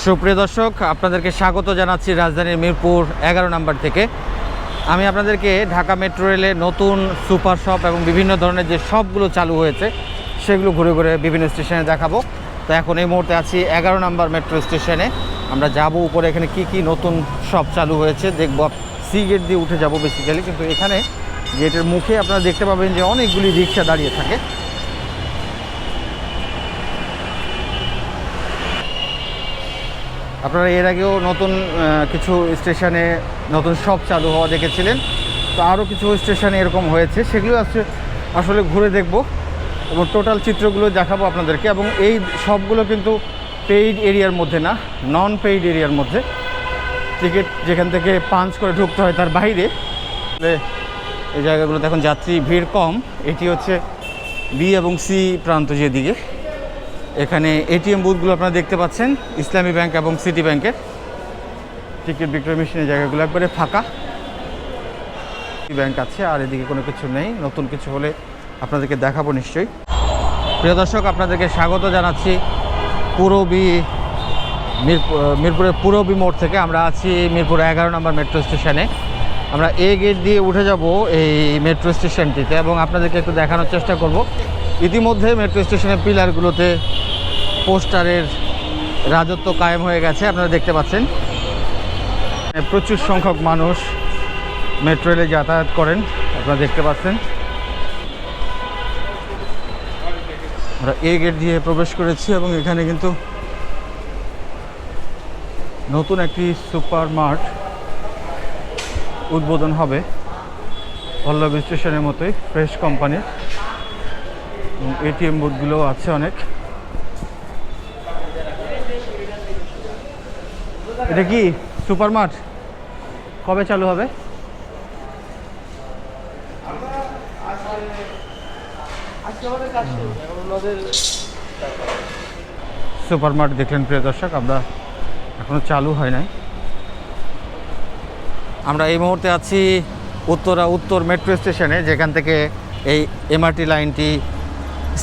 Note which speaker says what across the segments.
Speaker 1: সুপ্রিয় দর্শক, আপনাদেরকে স্বাগত জানাচ্ছি রাজধানীর মিরপুর 11 নম্বর থেকে। আমি আপনাদেরকে ঢাকা মেট্রো রেলের নতুন সুপার শপ এবং বিভিন্ন ধরনের যে শপগুলো চালু হয়েছে সেগুলো ঘুরে ঘুরে বিভিন্ন স্টেশনে দেখাবো। তো এখন এই মুহূর্তে আছি 11 নম্বর মেট্রো স্টেশনে। আমরা যাব উপরে, এখানে কি কি নতুন শপ চালু হয়েছে দেখব। সি গেট দিয়ে উঠে যাব বেসিক্যালি, কিন্তু এখানে গেটের মুখে আপনারা দেখতে পাবেন যে অনেকগুলি রিক্সা দাঁড়িয়ে থাকে। আপনারা এর আগেও নতুন কিছু স্টেশনে নতুন শপ চালু হওয়া দেখেছিলেন, তো আরও কিছু স্টেশনে এরকম হয়েছে, সেগুলো আসলে ঘুরে দেখব এবং টোটাল চিত্রগুলো দেখাবো আপনাদেরকে। এবং এই সবগুলো কিন্তু পেইড এরিয়ার মধ্যে না, নন পেইড এরিয়ার মধ্যে। টিকিট যেখান থেকে পাঞ্চ করে ঢুকতে হয় তার বাইরে। এই জায়গাগুলোতে এখন যাত্রী ভিড় কম। এটি হচ্ছে বি এবং সি প্রান্ত যেদিকে। এখানে এটিএম বুথগুলো আপনারা দেখতে পাচ্ছেন, ইসলামী ব্যাংক এবং সিটি ব্যাংকের। টিকিট বিক্রয় মেশিনের জায়গাগুলো একবারে ফাঁকা। ব্যাংক আছে, আর এদিকে কোনো কিছু নেই। নতুন কিছু হলে আপনাদেরকে দেখাবো নিশ্চয়ই। প্রিয় দর্শক, আপনাদেরকে স্বাগত জানাচ্ছি মিরপুরের পূরবী মোড় থেকে। আমরা আছি মিরপুর 11 নম্বর মেট্রো স্টেশনে। আমরা এ গেট দিয়ে উঠে যাব এই মেট্রো স্টেশনটিতে এবং আপনাদেরকে একটু দেখানোর চেষ্টা করব। ইতিমধ্যে মেট্রো স্টেশনের পিলারগুলোতে পোস্টারের রাজত্ব কায়েম হয়ে গেছে, আপনারা দেখতে পাচ্ছেন। প্রচুর সংখ্যক মানুষ মেট্রো রেলে যাতায়াত করেন, আপনারা দেখতে পাচ্ছেন। আমরা এই গেট দিয়ে প্রবেশ করেছি এবং এখানে কিন্তু নতুন একটি সুপার মার্ট উদ্বোধন হবে, পল্লবী স্টেশনের মতোই, ফ্রেশ কোম্পানির। এবং এটিএম বুথগুলোও আছে অনেক। এটা কি সুপার মার্ট? কবে চালু হবে? সুপার মার্ট দেখলেন প্রিয় দর্শক, আমরা এখনো চালু হয় নাই। আমরা এই মুহূর্তে আছি উত্তর মেট্রো স্টেশনে, যেখান থেকে এই এমআরটি লাইনটি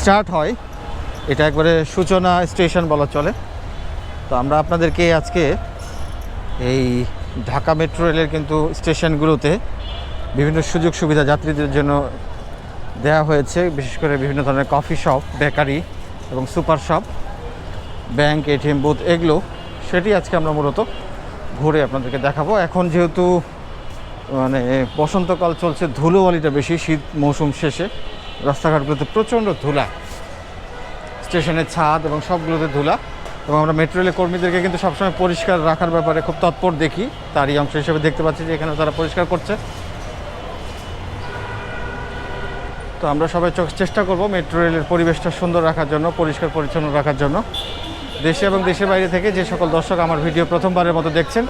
Speaker 1: স্টার্ট হয়। এটা একবারে সূচনা স্টেশন বলা চলে। তো আমরা আপনাদেরকে আজকে এই ঢাকা মেট্রো রেলের কিন্তু স্টেশনগুলোতে বিভিন্ন সুযোগ সুবিধা যাত্রীদের জন্য দেওয়া হয়েছে, বিশেষ করে বিভিন্ন ধরনের কফি শপ, বেকারি এবং super shop, bank, ATM booth, এগুলো সেটি আজকে আমরা মূলত ঘুরে আপনাদেরকে দেখাবো। এখন যেহেতু মানে বসন্তকাল চলছে, ধুলোবালিটা বেশি, শীত মৌসুম শেষে রাস্তাঘাটগুলোতে প্রচণ্ড ধুলা, স্টেশনের ছাদ এবং সবগুলোতে ধুলা। এবং আমরা মেট্রো রেলের কর্মীদেরকে কিন্তু সবসময় পরিষ্কার রাখার ব্যাপারে খুব তৎপর দেখি, তারই অংশ হিসেবে দেখতে পাচ্ছি যে এখানে তারা পরিষ্কার করছে। তো আমরা সবাই চেষ্টা করব মেট্রো রেলের পরিবেশটা সুন্দর রাখার জন্য, পরিষ্কার পরিচ্ছন্ন রাখার জন্য। দেশে এবং দেশের বাইরে থেকে যে সকল দর্শক আমার ভিডিও প্রথমবারের মতো দেখছেন,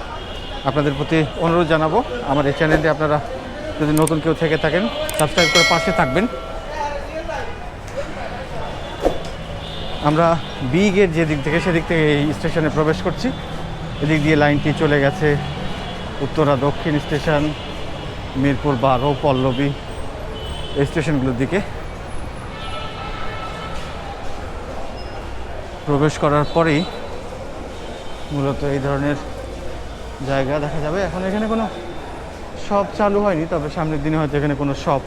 Speaker 1: আপনাদের প্রতি অনুরোধ জানাবো, আমার এই চ্যানেলটি আপনারা যদি নতুন কেউ থেকে থাকেন সাবস্ক্রাইব করে পাশে থাকবেন। আমরা বি গেট যেদিক থেকে সেদিক থেকে এই স্টেশনে প্রবেশ করছি। এদিক দিয়ে লাইনটি চলে গেছে উত্তরা দক্ষিণ স্টেশন, মিরপুর 12, পল্লবী, এই স্টেশনগুলোর দিকে। প্রবেশ করার পরেই মূলত এই ধরনের জায়গা দেখা যাবে। এখন এখানে কোনো শপ চালু হয়নি, তবে সামনের দিনে হয়তো এখানে কোনো শপ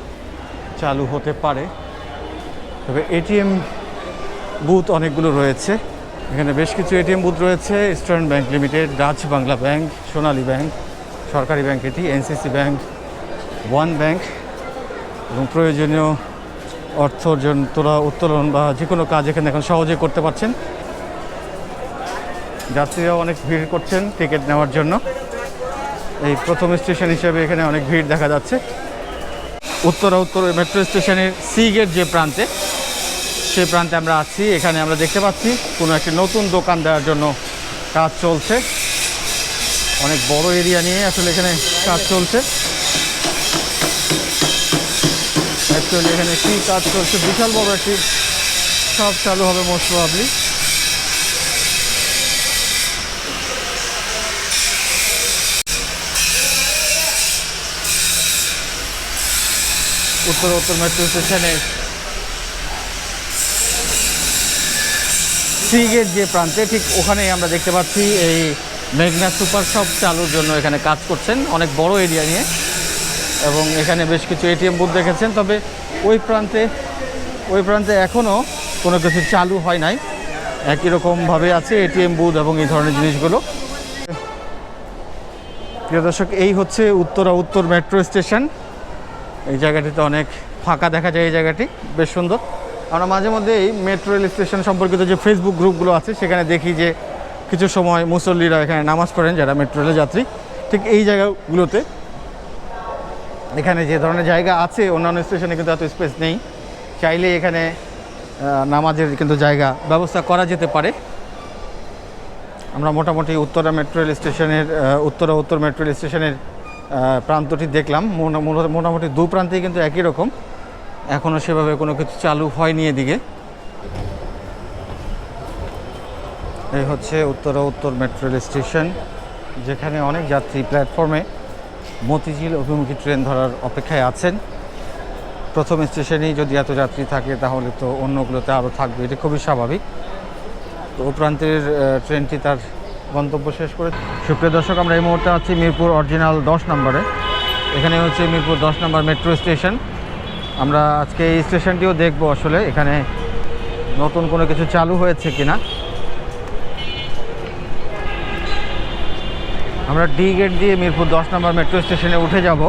Speaker 1: চালু হতে পারে। তবে এটিএম বুথ অনেকগুলো রয়েছে এখানে, বেশ কিছু এটিএম বুথ রয়েছে। Eastern bank limited, Dutch Bangla bank, Sonali bank, সরকারি ব্যাংক এটি, এনসিসি ব্যাংক, ওয়ান ব্যাংক। এবং প্রয়োজনীয় অর্থ উত্তোলন বা যে কোনো কাজ এখানে এখন সহজেই করতে পারছেন। যাত্রীরাও অনেক ভিড় করছেন টিকিট নেওয়ার জন্য। এই প্রথম স্টেশন হিসেবে এখানে অনেক ভিড় দেখা যাচ্ছে। উত্তর মেট্রো স্টেশনের সি গেট যে প্রান্তে, সেই প্রান্তে আমরা আছি। এখানে আমরা দেখতে পাচ্ছি কোনো একটি নতুন দোকান দেওয়ার জন্য কাজ চলছে। অনেক বড় এরিয়া নিয়ে আসলে এখানে কাজ চলছে। অ্যাকচুয়ালি এখানে কী কাজ চলছে, বিশাল বড় একটি শপ চালু হবে মোস্ট প্রবাবলি। উত্তর মেট্রো স্টেশনের সি গেট যে প্রান্তে ঠিক ওখানেই আমরা দেখতে পাচ্ছি এই মেঘনা সুপার শপ চালুর জন্য এখানে কাজ করছেন অনেক বড় এরিয়া নিয়ে, এবং এখানে বেশ কিছু এটিএম বুথ দেখেছেন। তবে ওই প্রান্তে এখনও কোনো কিছু চালু হয় নাই, একই রকমভাবে আছে এটিএম বুথ এবং এই ধরনের জিনিসগুলো। প্রিয় দর্শক, এই হচ্ছে উত্তর মেট্রো স্টেশন। এই জায়গাটিতে অনেক ফাঁকা দেখা যায়, এই জায়গাটি বেশ সুন্দর। আমরা মাঝে মধ্যে এই মেট্রো রেল স্টেশন সম্পর্কিত যে ফেসবুক গ্রুপগুলো আছে সেখানে দেখি যে কিছু সময় মুসল্লিরা এখানে নামাজ পড়েন যারা মেট্রো রেলের যাত্রী। ঠিক এই জায়গাগুলোতে এখানে যে ধরনের জায়গা আছে অন্যান্য স্টেশনে কিন্তু এত স্পেস নেই, চাইলে এখানে নামাজের কিন্তু জায়গা ব্যবস্থা করা যেতে পারে। আমরা মোটামুটি উত্তর মেট্রো রেল স্টেশনের প্রান্তটি দেখলাম। মোটামুটি দু প্রান্তেই কিন্তু একই রকম, এখনও সেভাবে কোনো কিছু চালু হয়নি এদিকে। এই হচ্ছে উত্তর মেট্রো রেল স্টেশন, যেখানে অনেক যাত্রী প্ল্যাটফর্মে মতিঝিল অভিমুখী ট্রেন ধরার অপেক্ষায় আছেন। প্রথম স্টেশনেই যদি এত যাত্রী থাকে তাহলে তো অন্যগুলোতে আরও থাকবে, এটি খুবই স্বাভাবিক। তো ও প্রান্তের ট্রেনটি তার গন্তব্য শেষ করে। সুপ্রিয় দর্শক, আমরা এই মুহূর্তে আছি মিরপুর অরিজিনাল 10 নম্বরে। এখানে হচ্ছে মিরপুর 10 নম্বর মেট্রো স্টেশন। আমরা আজকে এই স্টেশনটিও দেখব আসলে এখানে নতুন কোনো কিছু চালু হয়েছে কিনা। আমরা ডি গেট দিয়ে মিরপুর 10 নম্বর মেট্রো স্টেশনে উঠে যাব।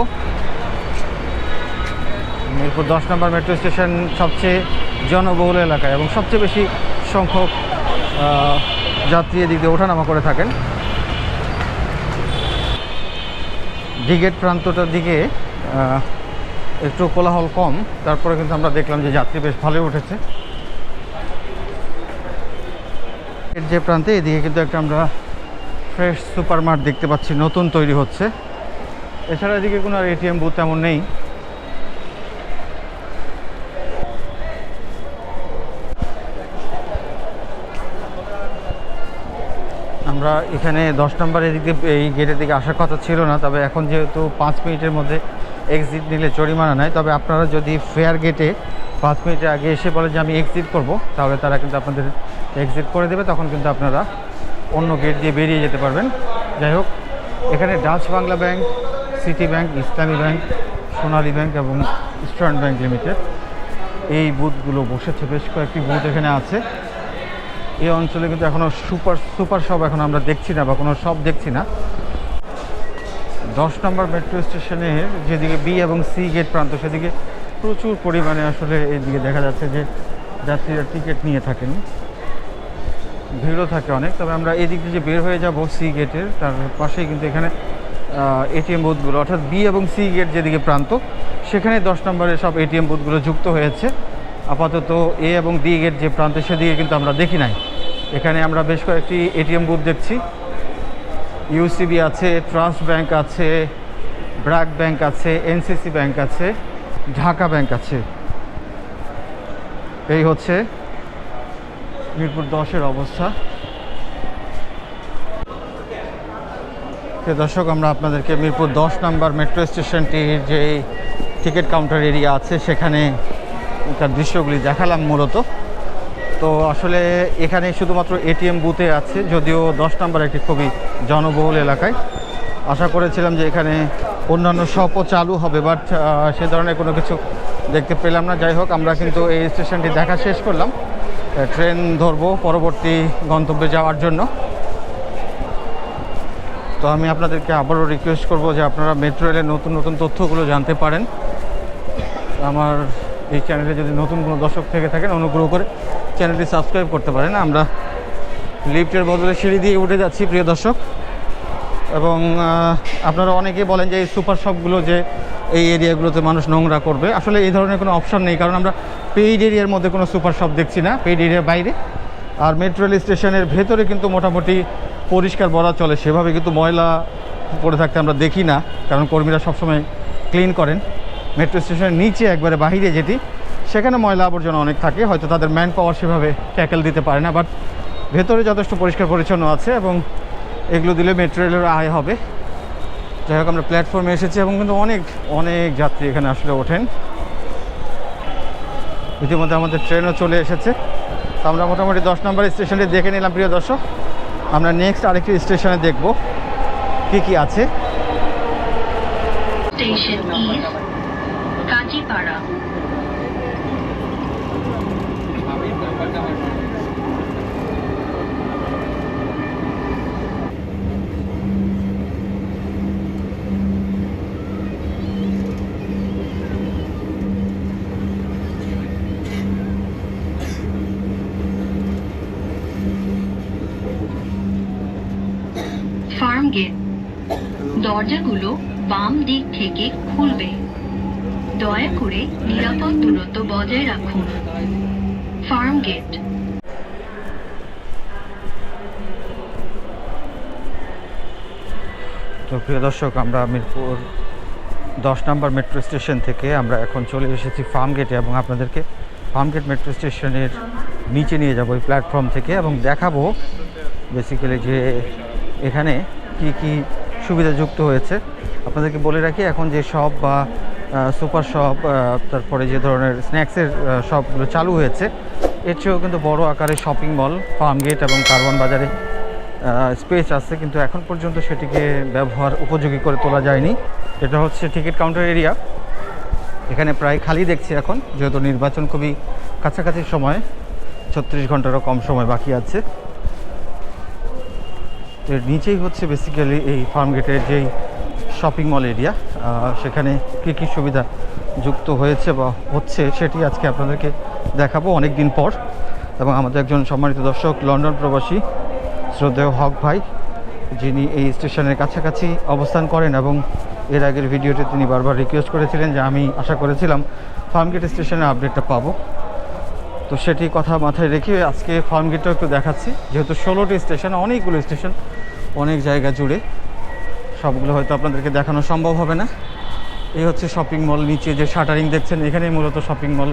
Speaker 1: মিরপুর 10 নম্বর মেট্রো স্টেশন সবচেয়ে জনবহুল এলাকায় এবং সবচেয়ে বেশি সংখ্যক যাত্রী এদিক দিয়ে ওঠানামা করে থাকেন। ডি গেট প্রান্তটার দিকে একটু কোলাহল কম, তারপরে কিন্তু আমরা দেখলাম যে যাত্রী বেশ ভালোই উঠেছে। এর যে প্রান্তে এদিকে কিন্তু একটা আমরা ফ্রেশ সুপার মার্ট দেখতে পাচ্ছি, নতুন তৈরি হচ্ছে। এছাড়া এদিকে কোনো আর এটিএম বুথ তেমন নেই। আমরা এখানে 10 নম্বর এদিকে এই গেটের দিকে আসার কথা ছিল না, তবে এখন যেহেতু 5 মিনিটের মধ্যে এক্সিট নিলে জরিমানা নেয়, তবে আপনারা যদি ফেয়ার গেটে 5 মিনিটের আগে এসে বলে যে আমি এক্সিট করব, তাহলে তারা কিন্তু আপনাদের এক্সিট করে দেবে, তখন কিন্তু আপনারা অন্য গেট দিয়ে বেরিয়ে যেতে পারবেন। যাই হোক, এখানে Dutch Bangla bank, city bank, ইসলামী ব্যাংক, সোনালী ব্যাংক এবং ইস্টার্ন ব্যাংক লিমিটেড এই বুথগুলো বসেছে। বেশ কয়েকটি বুথ এখানে আছে। এই অঞ্চলে কিন্তু এখনও সুপার শপ এখন আমরা দেখছি না, বা কোনো শপ দেখছি না। 10 নম্বর মেট্রো স্টেশনের যেদিকে বি এবং সি গেট প্রান্ত, সেদিকে প্রচুর পরিমাণে আসলে এইদিকে দেখা যাচ্ছে যে যাত্রীরা টিকিট নিয়ে থাকেন, ভিড়ও থাকে অনেক। তবে আমরা এই দিক দিয়ে যে বের হয়ে যাব সি গেটের, তার পাশেই কিন্তু এখানে এটিএম বুথগুলো, অর্থাৎ বি এবং সি গেট যেদিকে প্রান্ত, সেখানে 10 নম্বরের সব এটিএম বুথগুলো যুক্ত হয়েছে। আপাতত এ এবং ডি গেট যে প্রান্ত, সেদিকে কিন্তু আমরা দেখি নাই। এখানে আমরা বেশ কয়েকটি এটিএম বুথ দেখছি। ইউসিবি আছে, ট্রাস্ট ব্যাংক আছে, ব্র্যাক ব্যাংক আছে, এনসিসি ব্যাংক আছে, ঢাকা ব্যাংক আছে। এই হচ্ছে মিরপুর 10-এর অবস্থা। দর্শক, আমরা আপনাদেরকে মিরপুর 10 নম্বর মেট্রো স্টেশনটির যে টিকিট কাউন্টার এরিয়া আছে সেখানে তার দৃশ্যগুলি দেখালাম মূলত। তো আসলে এখানে শুধুমাত্র এটিএম বুথে আছে, যদিও 10 নম্বর একটি খুবই জনবহুল এলাকায়। আশা করেছিলাম যে এখানে অন্যান্য শপও চালু হবে, বাট সে ধরনের কোনো কিছু দেখতে পেলাম না। যাই হোক, আমরা কিন্তু এই স্টেশনটি দেখা শেষ করলাম। ট্রেন ধরবো পরবর্তী গন্তব্যে যাওয়ার জন্য। তো আমি আপনাদেরকে আবারও রিকোয়েস্ট করব যে আপনারা মেট্রো রেলের নতুন নতুন তথ্যগুলো জানতে পারেন। আমার এই চ্যানেলে যদি নতুন কোনো দর্শক থেকে থাকেন, অনুগ্রহ করে চ্যানেলটি সাবস্ক্রাইব করতে পারেন। আমরা লিফটের বদলে সিঁড়ি দিয়ে উঠে যাচ্ছি প্রিয় দর্শক। এবং আপনারা অনেকেই বলেন যে এই সুপার শপগুলো যে এই এরিয়াগুলোতে মানুষ নোংরা করবে, আসলে এই ধরনের কোনো অপশন নেই, কারণ আমরা পেইড এরিয়ার মধ্যে কোনো সুপার শপ দেখছি না, পেইড এরিয়ার বাইরে। আর মেট্রো রেল স্টেশনের ভেতরে কিন্তু মোটামুটি পরিষ্কার বলা চলে, সেভাবে কিন্তু ময়লা পড়ে থাকতে আমরা দেখি না, কারণ কর্মীরা সবসময় ক্লিন করেন। মেট্রো স্টেশনের নিচে একবারে বাহিরে যেটি, সেখানে ময়লা আবর্জনা অনেক থাকে, হয়তো তাদের ম্যান পাওয়ার সেভাবে ট্যাকেল দিতে পারে না, বাট ভেতরে যথেষ্ট পরিষ্কার পরিচ্ছন্ন আছে এবং এগুলো দিলে মেট্রো রেলের আয় হবে। যাই হোক, আমরা প্ল্যাটফর্মে এসেছি এবং কিন্তু অনেক অনেক যাত্রী এখানে আসলে ওঠেন। ইতিমধ্যে আমাদের ট্রেনও চলে এসেছে। তো আমরা মোটামুটি 10 নম্বর স্টেশনটি দেখে নিলাম প্রিয় দর্শক। আমরা নেক্সট আরেকটি স্টেশনে দেখব কি কি আছে।
Speaker 2: Station east Kazipara. Farmgate, দরজাগুলো বাম দিক থেকে খুলবে। দয়া করে নিরাপদ দূরত্ব বজায় রাখুন। ফার্ম গেট।
Speaker 1: তো প্রিয় দর্শক, আমরা মিরপুর 10 নম্বর মেট্রো স্টেশন থেকে আমরা এখন চলে এসেছি ফার্ম গেটে এবং আপনাদেরকে ফার্ম গেট মেট্রো স্টেশনের নিচে নিয়ে যাব ওই প্ল্যাটফর্ম থেকে এবং দেখাবো বেসিক্যালি যে এখানে কি কি সুবিধা যুক্ত হয়েছে। আপনাদেরকে বলে রাখি, এখন যে শপ বা সুপার শপ, তারপরে যে ধরনের স্ন্যাক্সের শপগুলো চালু হয়েছে, এর চেয়েও কিন্তু বড় আকারে শপিং মল ফার্ম গেট এবং কারওয়ান বাজারে স্পেস আছে, কিন্তু এখন পর্যন্ত সেটিকে ব্যবহার উপযোগী করে তোলা যায়নি। এটা হচ্ছে টিকিট কাউন্টার এরিয়া। এখানে প্রায় খালি দেখছি এখন, যেহেতু নির্বাচন খুবই কাছাকাছি সময়, 36 ঘন্টারও কম সময় বাকি আছে। তো এর নিচেই হচ্ছে বেসিক্যালি এই ফার্ম গেটের যেই শপিং মল এরিয়া, সেখানে কী কী সুবিধা যুক্ত হয়েছে বা হচ্ছে সেটি আজকে আপনাদেরকে দেখাবো অনেক দিন পর। এবং আমাদের একজন সম্মানিত দর্শক, লন্ডন প্রবাসী শ্রদ্ধেয় হক ভাই, যিনি এই স্টেশনের কাছাকাছি অবস্থান করেন এবং এর আগের ভিডিওতে তিনি বারবার রিকোয়েস্ট করেছিলেন যে আমি আশা করেছিলাম ফার্মগেট স্টেশনের আপডেটটা পাবো। তো সেটি কথা মাথায় রেখে আজকে ফার্মগেটটাও একটু দেখাচ্ছি, যেহেতু 16টি স্টেশন, অনেকগুলো স্টেশন, অনেক জায়গা জুড়ে, সবগুলো হয়তো আপনাদেরকে দেখানো সম্ভব হবে না। এই হচ্ছে শপিং মল, নিচে যে শাটারিং দেখছেন এখানেই মূলত শপিং মল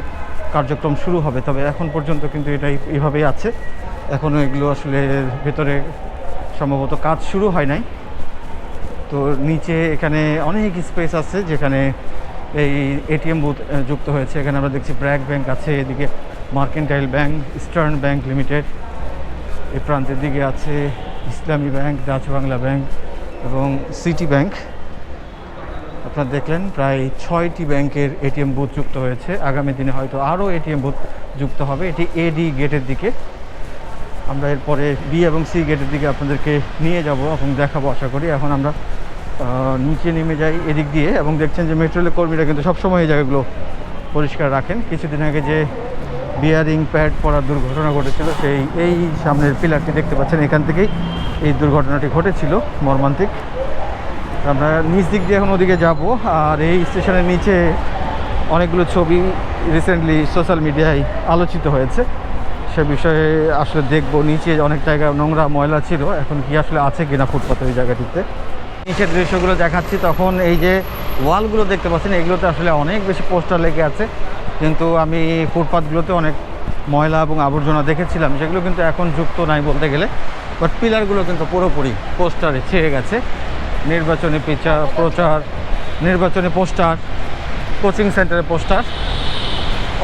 Speaker 1: কার্যক্রম শুরু হবে, তবে এখন পর্যন্ত কিন্তু এটাই এইভাবেই আছে, এখনও এগুলো আসলে ভেতরে সম্ভবত কাজ শুরু হয় নাই। তো নিচে এখানে অনেক স্পেস আছে যেখানে এই এটিএম বুথ যুক্ত হয়েছে। এখানে আমরা দেখছি ব্র্যাক ব্যাংক আছে, এদিকে mercantile bank, eastern bank limited, এই প্রান্তের দিকে আছে ইসলামী ব্যাংক, ডাচ বাংলা ব্যাংক এবং সিটি ব্যাংক। আপনারা দেখলেন প্রায় 6টি ব্যাংকের এটিএম বুথ যুক্ত হয়েছে। আগামী দিনে হয়তো আরও এটিএম বুথ যুক্ত হবে। এটি এডি গেটের দিকে, আমরা এরপরে বি এবং সি গেটের দিকে আপনাদেরকে নিয়ে যাব এবং দেখাবো আশা করি। এখন আমরা নিচে নেমে যাই এদিক দিয়ে এবং দেখছেন যে মেট্রো রেলের কর্মীরা কিন্তু সবসময় এই জায়গাগুলো পরিষ্কার রাখেন। কিছুদিন আগে যে বিয়ারিং প্যাড পড়ার দুর্ঘটনা ঘটেছিল, এই সামনের পিলারটি দেখতে পাচ্ছেন, এখান থেকেই এই দুর্ঘটনাটি ঘটেছিল, মর্মান্তিক। আমরা নিচ দিক দিয়ে এখন ওদিকে যাব। আর এই স্টেশনের নিচে অনেকগুলো ছবি রিসেন্টলি সোশ্যাল মিডিয়ায় আলোচিত হয়েছে, সে বিষয়ে আসলে দেখব। নিচে অনেক জায়গা নোংরা ময়লা ছিল, এখন কি আসলে আছে কিনা ফুটপাতে ওই জায়গাটিতে। নিচের দৃশ্যগুলো দেখাচ্ছি, তখন এই যে ওয়ালগুলো দেখতে পাচ্ছেন, এগুলোতে আসলে অনেক বেশি পোস্টার লেগে আছে, কিন্তু আমি ফুটপাথগুলোতে অনেক ময়লা এবং আবর্জনা দেখেছিলাম, যেগুলো কিন্তু এখন যুক্ত নাই বলতে গেলে। বাট পিলারগুলো কিন্তু পুরোপুরি পোস্টারে ছেড়ে গেছে। নির্বাচনী প্রচার, নির্বাচনী পোস্টার, কোচিং সেন্টারের পোস্টার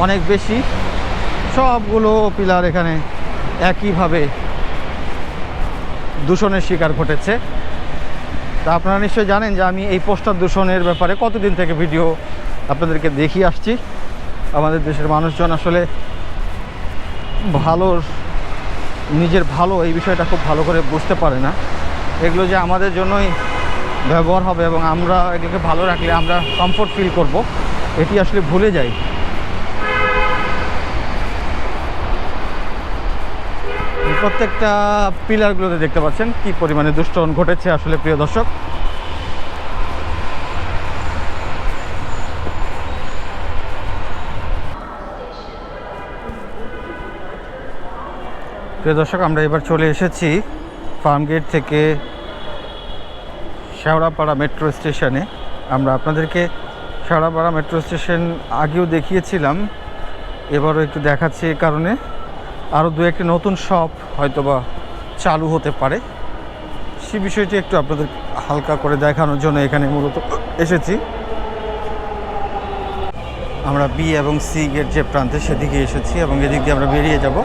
Speaker 1: অনেক বেশি, সবগুলো পিলার এখানে একইভাবে দূষণের শিকার ঘটেছে। তা আপনারা নিশ্চয়ই জানেন যে আমি এই পোস্টার দূষণের ব্যাপারে কতদিন থেকে ভিডিও আপনাদেরকে দেখিয়ে আসছি। আমাদের দেশের মানুষজন আসলে নিজের ভালো এই বিষয়টা খুব ভালো করে বুঝতে পারে না। এগুলো যে আমাদের জন্যই ব্যবহার হবে এবং আমরা এটাকে ভালো রাখলে আমরা কমফোর্ট ফিল করব, এটি আসলে ভুলে যাই। প্রত্যেকটা পিলারগুলোতে দেখতে পাচ্ছেন কি পরিমাণে দূষণ ঘটেছে আসলে প্রিয় দর্শক। প্রিয় দর্শক, আমরা এবার চলে এসেছি ফার্মগেট থেকে শেওড়াপাড়া মেট্রো স্টেশনে। আমরা আপনাদেরকে শেওড়াপাড়া মেট্রো স্টেশন আগেও দেখিয়েছিলাম, এবারও একটু দেখাচ্ছি। এই কারণে আরও দু একটি নতুন শপ হয়তোবা চালু হতে পারে, সে বিষয়টি একটু আপনাদের হালকা করে দেখানোর জন্য এখানে মূলত এসেছি। আমরা বি এবং সি গেট যে প্রান্তে সেদিকে এসেছি এবং এদিক দিয়ে আমরা বেরিয়ে যাব।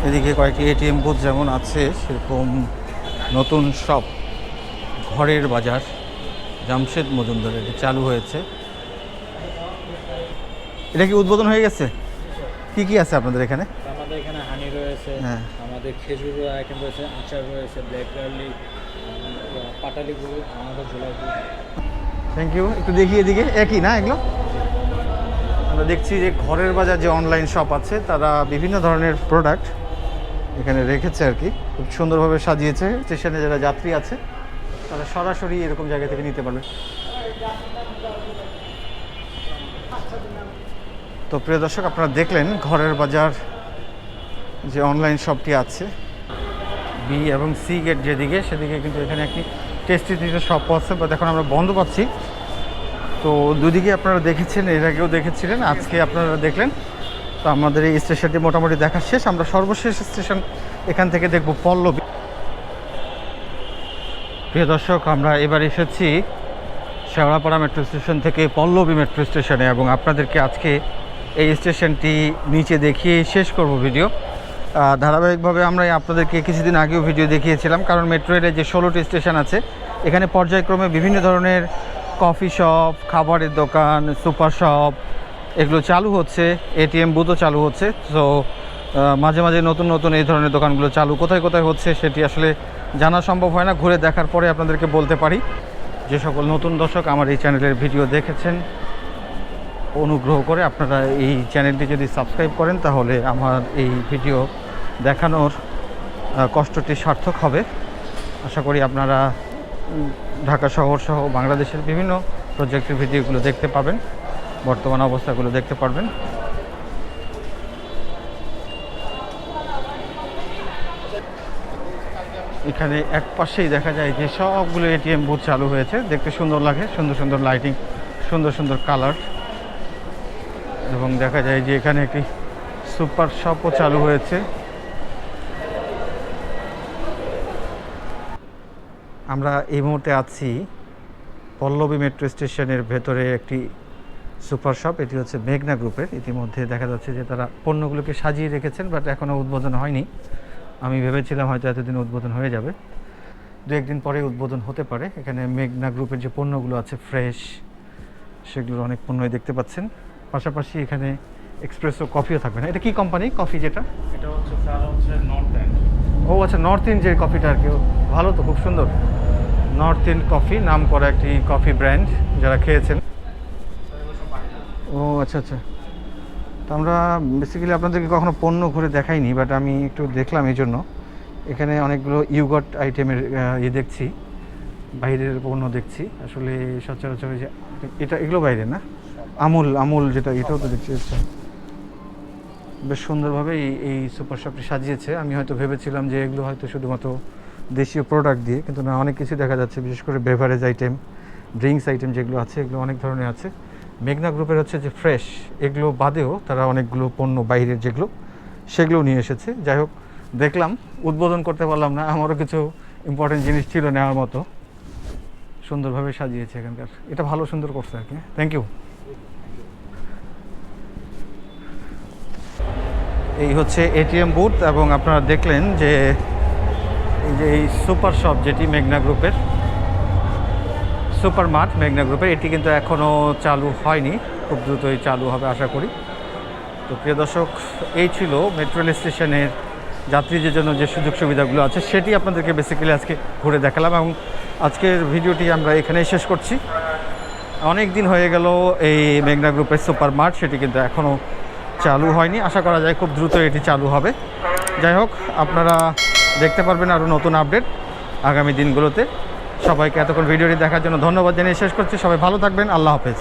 Speaker 1: এদিকে কয়েকটি এটিএম বুথ যেমন আছে সেরকম নতুন শপ ঘরের বাজার জামশেদ মজুমদারের চালু হয়েছে। এটা কি উদ্বোধন হয়ে গেছে? কি কি আছে আপনাদের এখানে?
Speaker 3: আমাদের এখানে হানি রয়েছে,
Speaker 1: হ্যাঁ।
Speaker 3: আমাদের খেজুর আইটেম রয়েছে, আচার রয়েছে, ব্ল্যাক গার্লিক, পাটালি গুড়, আমাদের ঝোলা গুড়।
Speaker 1: Thank you. একটু দেখি এদিকে একই না এগুলো? আমরা দেখছি যে ঘরের বাজার যে অনলাইন শপ আছে তারা বিভিন্ন ধরনের প্রোডাক্ট এখানে রেখেছে আর কি, খুব সুন্দরভাবে সাজিয়েছে। স্টেশনে যারা যাত্রী আছে তারা সরাসরি এরকম জায়গা থেকে নিতে পারবে। তো প্রিয় দর্শক, আপনারা দেখলেন ঘরের বাজার যে অনলাইন শপটি আছে বি এবং সি গেট যেদিকে, সেদিকে কিন্তু এখানে একটি টেস্টি শপ আছে, বাট এখন আমরা বন্ধ পাচ্ছি। তো দুদিকে আপনারা দেখেছেন, এর আগেও দেখেছিলেন, আজকে আপনারা দেখলেন। তো আমাদের এই স্টেশনটি মোটামুটি দেখা শেষ। আমরা সর্বশেষ স্টেশন এখান থেকে দেখব পল্লবী। প্রিয় দর্শক, আমরা এবার এসেছি শেওড়াপাড়া মেট্রো স্টেশন থেকে পল্লবী মেট্রো স্টেশনে, এবং আপনাদেরকে আজকে এই স্টেশনটি নিচে দেখিয়ে শেষ করব ভিডিও। ধারাবাহিকভাবে আমরা আপনাদেরকে কিছুদিন আগেও ভিডিও দেখিয়েছিলাম, কারণ মেট্রো রেলের যে 16টি স্টেশন আছে এখানে পর্যায়ক্রমে বিভিন্ন ধরনের কফি শপ, খাবারের দোকান, সুপার শপ এগুলো চালু হচ্ছে, এটিএম বুথও চালু হচ্ছে। সো মাঝে মাঝে নতুন নতুন এই ধরনের দোকানগুলো চালু কোথায় কোথায় হচ্ছে সেটি আসলে জানা সম্ভব হয় না, ঘুরে দেখার পরে আপনাদেরকে বলতে পারি। যে সকল নতুন দর্শক আমার এই চ্যানেলের ভিডিও দেখেছেন, অনুগ্রহ করে আপনারা এই চ্যানেলটি যদি সাবস্ক্রাইব করেন তাহলে আমার এই ভিডিও দেখানোর কষ্টটি সার্থক হবে। আশা করি আপনারা ঢাকা শহর সহ বাংলাদেশের বিভিন্ন প্রজেক্টের ভিডিওগুলো দেখতে পাবেন, বর্তমান অবস্থাগুলো দেখতে পারবেন। এখানে এক পাশেই দেখা যায় যে সবগুলো এটিএম বুথ চালু হয়েছে, দেখতে সুন্দর লাগে, সুন্দর সুন্দর লাইটিং, সুন্দর সুন্দর কালার, এবং দেখা যায় যে এখানে একটি সুপার শপও চালু হয়েছে। আমরা এই মুহূর্তে আছি পল্লবী মেট্রো স্টেশনের ভেতরে একটি সুপার শপ। এটি হচ্ছে মেঘনা গ্রুপের। ইতিমধ্যে দেখা যাচ্ছে যে তারা পণ্যগুলোকে সাজিয়ে রেখেছেন, বাট এখনও উদ্বোধন হয়নি। আমি ভেবেছিলাম হয়তো এতদিন উদ্বোধন হয়ে যাবে, দু একদিন পরে উদ্বোধন হতে পারে। এখানে মেঘনা গ্রুপের যে পণ্যগুলো আছে ফ্রেশ, সেগুলোর অনেক পণ্যই দেখতে পাচ্ছেন। পাশাপাশি এখানে এক্সপ্রেসো কফিও থাকবে না। এটা কি কোম্পানি কফি? যেটা
Speaker 3: এটা হচ্ছে স্যার হচ্ছে নর্থ এন্ড।
Speaker 1: ও আচ্ছা, নর্থ ইন্ড যে কফিটা আর কি, ভালো তো, খুব সুন্দর। নর্থ ইন্ড কফি নাম করা একটি কফি ব্র্যান্ড, যারা খেয়েছেন। ও আচ্ছা আচ্ছা। তো আমরা বেসিক্যালি আপনাদেরকে কখনো পণ্য ঘুরে দেখাইনি, বাট আমি একটু দেখলাম এই জন্য। এখানে অনেকগুলো ইউগট আইটেমের দেখছি, বাইরের পণ্য দেখছি। আসলে সচরাচর যে এটা এগুলো বাইরে না, আমুল যেটা, এটাও তো দেখছি। আচ্ছা, বেশ সুন্দরভাবে এই সুপার শপটি সাজিয়েছে। আমি হয়তো ভেবেছিলাম যে এগুলো হয়তো শুধুমাত্র দেশীয় প্রোডাক্ট দিয়ে, কিন্তু না, অনেক কিছু দেখা যাচ্ছে। বিশেষ করে বেভারেজ আইটেম, ড্রিঙ্কস আইটেম যেগুলো আছে এগুলো অনেক ধরনের আছে। মেঘনা গ্রুপের হচ্ছে যে ফ্রেশ, এগুলো বাদেও তারা অনেকগুলো পণ্য বাইরের যেগুলো সেগুলো নিয়ে এসেছে। যাই হোক, দেখলাম, উদ্বোধন করতে পারলাম না, আমারও কিছু ইম্পর্টেন্ট জিনিস ছিল নেওয়ার মতো। সুন্দরভাবে সাজিয়েছে এখানকার, এটা ভালো সুন্দর করছে আর কি। Thank you. এই হচ্ছে এটিএম বুথ, এবং আপনারা দেখলেন যে এই সুপার শপ যেটি মেঘনা গ্রুপের, সুপার মার্ট মেঘনা গ্রুপের, এটি কিন্তু এখনও চালু হয়নি, খুব দ্রুতই চালু হবে আশা করি। তো প্রিয় দর্শক, এই ছিল মেট্রো রেল স্টেশনের যাত্রীদের জন্য যে সুযোগ সুবিধাগুলো আছে সেটি আপনাদেরকে বেসিক্যালি আজকে ঘুরে দেখালাম, এবং আজকের ভিডিওটি আমরা এখানেই শেষ করছি। অনেক দিন হয়ে গেল এই মেঘনা গ্রুপের সুপার মার্ট, সেটি কিন্তু এখনও চালু হয়নি। আশা করা যায় খুব দ্রুত এটি চালু হবে। যাই হোক, আপনারা দেখতে পারবেন আরও নতুন আপডেট আগামী দিনগুলোতে। সবাইকে এতক্ষণ ভিডিওটি দেখার জন্য ধন্যবাদ জানিয়ে শেষ করছি। সবাই ভালো থাকবেন। আল্লাহ হাফেজ।